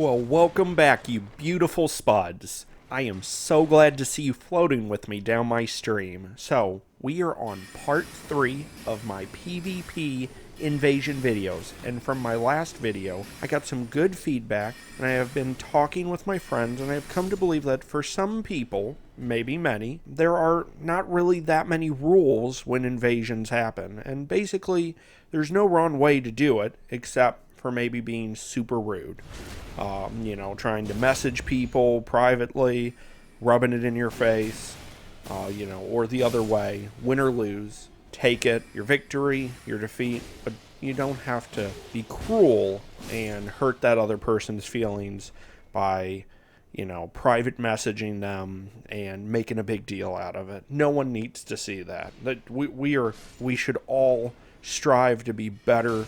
Well, welcome back, you beautiful spuds. I am so glad to see you floating with me down my stream. So, we are on part 3 of my PvP invasion videos, and from my last video, I got some good feedback, and I have been talking with my friends, and I have come to believe that for some people, maybe many, there are not really that many rules when invasions happen, and basically, there's no wrong way to do it, except for maybe being super rude. Trying to message people privately, rubbing it in your face, or the other way, win or lose, take it, your victory, your defeat, but you don't have to be cruel and hurt that other person's feelings by, private messaging them and making a big deal out of it. No one needs to see that. That we should all strive to be better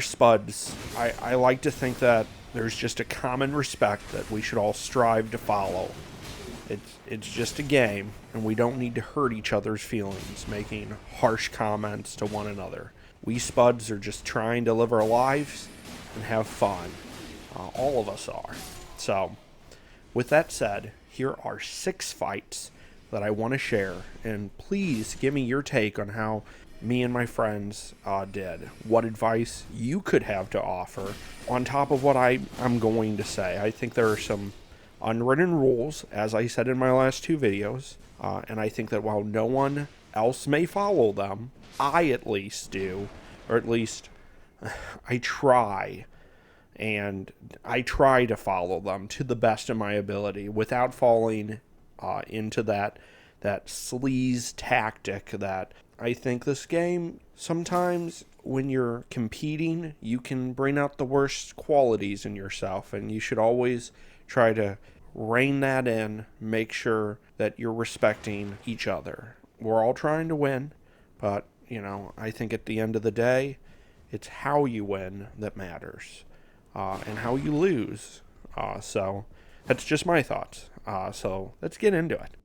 spuds. I like to think that there's just a common respect that we should all strive to follow. It's just a game, and we don't need to hurt each other's feelings, making harsh comments to one another. We spuds are just trying to live our lives and have fun. All of us are. So, with that said, here are 6 fights that I want to share, and please give me your take on how me and my friends did. What advice you could have to offer on top of what I'm going to say. I think there are some unwritten rules, as I said in my last 2 videos, and I think that while no one else may follow them, I at least do, or at least I try. And I try to follow them to the best of my ability without falling into that sleaze tactic that I think this game, sometimes when you're competing, you can bring out the worst qualities in yourself, and you should always try to rein that in, make sure that you're respecting each other. We're all trying to win, but, I think at the end of the day, it's how you win that matters, and how you lose. So that's just my thoughts. So let's get into it.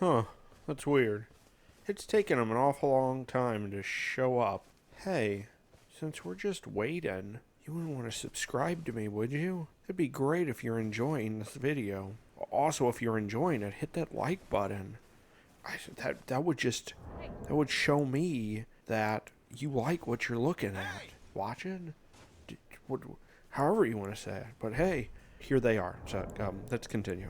Huh, that's weird. It's taken him an awful long time to show up. Hey, since we're just waiting, you wouldn't want to subscribe to me, would you? It'd be great if you're enjoying this video. Also, if you're enjoying it, hit that like button. That would show me that you like what you're looking at. Watching? However you want to say it. But hey, here they are. So, let's continue.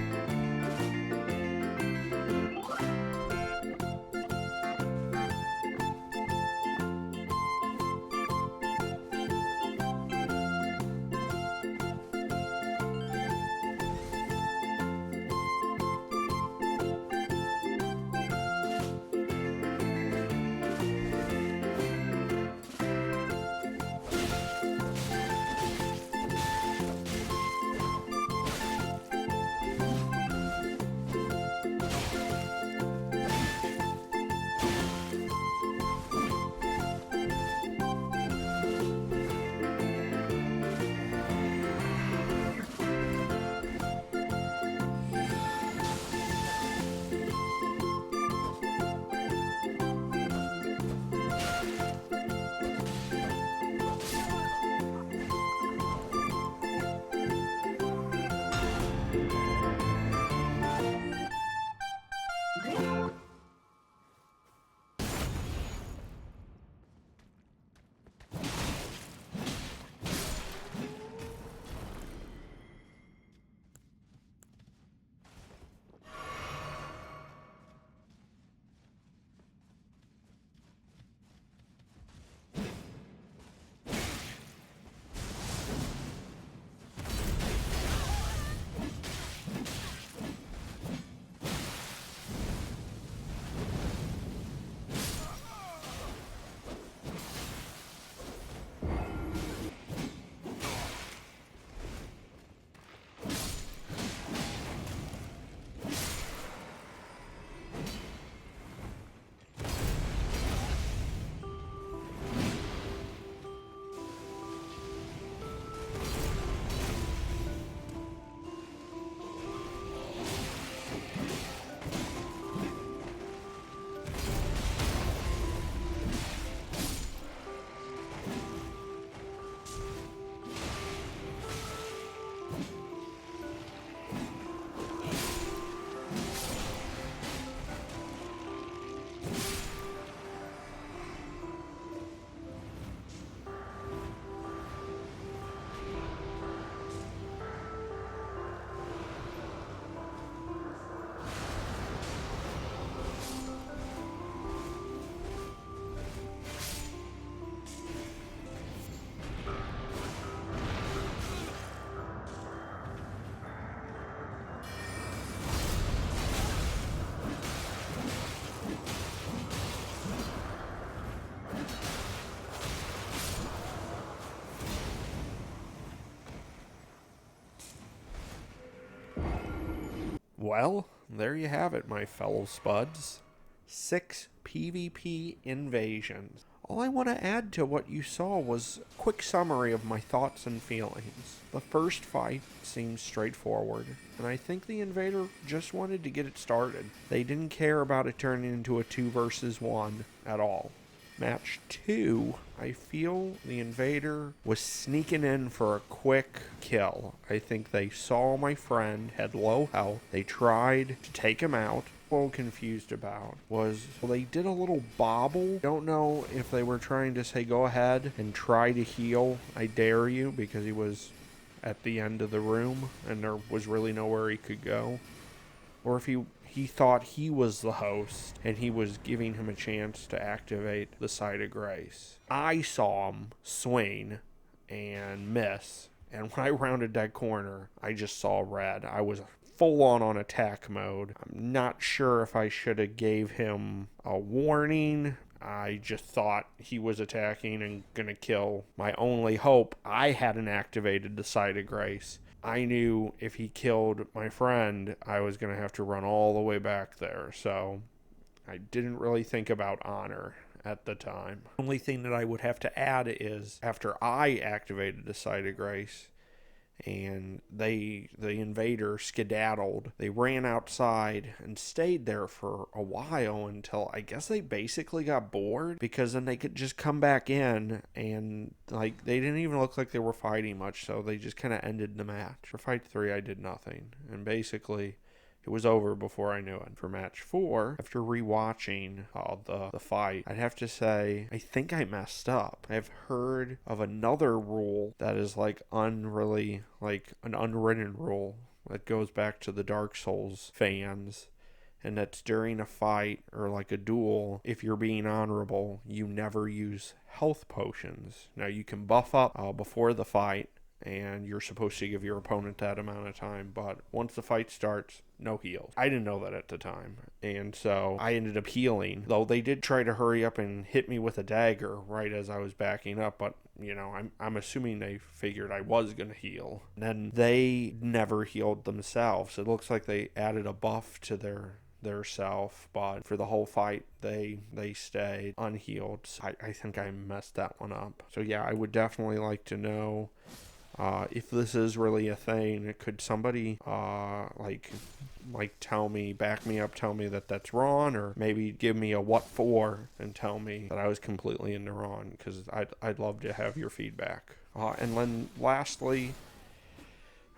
Well, there you have it, my fellow Spuds. 6 PvP invasions. All I want to add to what you saw was a quick summary of my thoughts and feelings. The first fight seems straightforward, and I think the invader just wanted to get it started. They didn't care about it turning into a 2 versus 1 at all. Match 2, I feel the invader was sneaking in for a quick kill. I think they saw my friend had low health. They tried to take him out. What I'm confused about was, well, they did a little bobble. Don't know if they were trying to say go ahead and try to heal, I dare you, because he was at the end of the room and there was really nowhere he could go. Or if he thought he was the host and he was giving him a chance to activate the Site of Grace. I saw him swing and miss, and when I rounded that corner, I just saw red. I was full on attack mode. I'm not sure if I should have gave him a warning. I just thought he was attacking and gonna kill my only hope. I hadn't activated the Site of Grace. I knew if he killed my friend, I was going to have to run all the way back there. So I didn't really think about honor at the time. The only thing that I would have to add is after I activated the Site of Grace and the invader skedaddled. They ran outside and stayed there for a while until I guess they basically got bored, because then they could just come back in, and like they didn't even look like they were fighting much, so they just kind of ended the match. For fight 3 I did nothing, and basically it was over before I knew it. For match 4, after rewatching the fight, I'd have to say I think I messed up. I've heard of another rule that is like unreally like an unwritten rule that goes back to the Dark Souls fans, and that's during a fight or like a duel, if you're being honorable, you never use health potions. Now you can buff up before the fight, and you're supposed to give your opponent that amount of time, but once the fight starts, no heals. I didn't know that at the time, and so I ended up healing, though they did try to hurry up and hit me with a dagger right as I was backing up, but I'm assuming they figured I was going to heal. And then they never healed themselves. It looks like they added a buff to their self, but for the whole fight they stayed unhealed. So I think I messed that one up. So yeah, I would definitely like to know if this is really a thing. Could somebody tell me, back me up, tell me that that's wrong, or maybe give me a what for and tell me that I was completely in the wrong, because I'd love to have your feedback. And then lastly,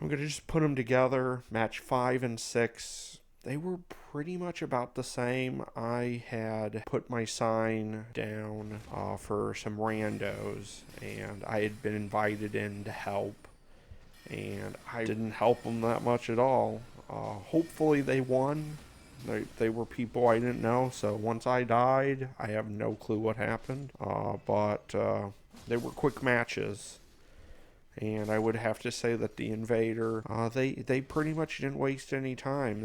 I'm going to just put them together. Match 5 and 6, they were pretty much about the same. I had put my sign down for some randos, and I had been invited in to help, and I didn't help them that much at all. Hopefully they won. They were people I didn't know, so once I died, I have no clue what happened. But they were quick matches. And I would have to say that the invader, they pretty much didn't waste any time.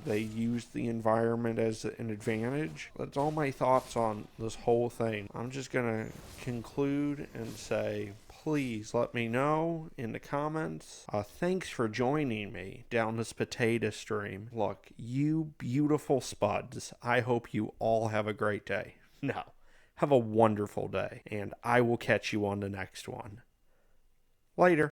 They used the environment as an advantage. That's all my thoughts on this whole thing. I'm just gonna conclude and say, please let me know in the comments. Thanks for joining me down this potato stream. Look, you beautiful spuds, I hope you all have a great day. No, have a wonderful day, and I will catch you on the next one. Later.